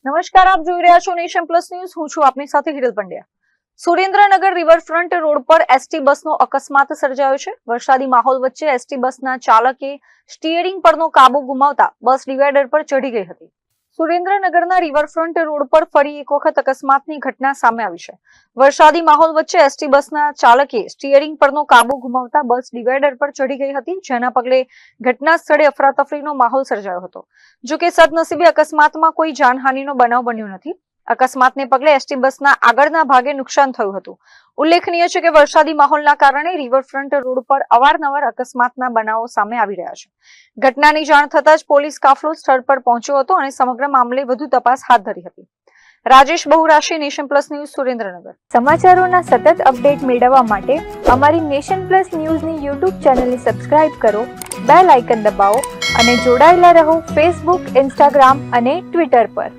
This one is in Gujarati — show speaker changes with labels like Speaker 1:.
Speaker 1: નમસ્કાર, આપ જોઈ રહ્યા છો નેશન પ્લસ ન્યૂઝ. હું છું આપની સાથે હિરલ પંડ્યા. સુરેન્દ્રનગર રિવરફ્રન્ટ રોડ પર એસટી બસનો અકસ્માત સર્જાયો છે. વરસાદી માહોલ વચ્ચે એસટી બસના ચાલકે સ્ટીયરિંગ પરનો કાબુ ગુમાવતા બસ ડિવાઈડર પર ચઢી ગઈ હતી. સુરેન્દ્રનગરના રિવરફ્રન્ટ રોડ પર ફરી એક વખત અકસ્માતની ઘટના સામે આવી છે. વરસાદી માહોલ વચ્ચે એસટી બસના ચાલકે સ્ટીયરિંગ પરનો કાબુ ગુમાવતા બસ ડિવાઈડર પર ચઢી ગઈ હતી, જેના પગલે ઘટના સ્થળે અફરાતફરીનો માહોલ સર્જાયો હતો. જો કે સદનસીબે અકસ્માતમાં કોઈ જાનહાનિનો બનાવ બન્યો નથી. અકસ્માતને પગલે એસટી બસના આગળના ભાગે નુકસાન થયું હતું. ઉલ્લેખનીય છે કે વરસાદી માહોલના કારણે રિવરફ્રન્ટ રોડ પર અવારનવાર અકસ્માતના બનાવો સામે આવી રહ્યા છે. ઘટનાની જાણ થતાં જ પોલીસ કાફલો સ્થળ પર પહોંચ્યો હતો અને સમગ્ર મામલે વધુ તપાસ હાથ ધરી હતી. Rajesh બહુરાશી, nation plus news, Surendranagar.
Speaker 2: સમાચારોના સતત અપડેટ મેળવવા માટે અમારી નેશન પ્લસ ન્યૂઝની યુટ્યુબ ચેનલને સબસ્ક્રાઇબ કરો, બેલ આઇકન દબાવો અને જોડાયેલા રહો ફેસબુક, ઇન્સ્ટાગ્રામ અને ટ્વિટર પર.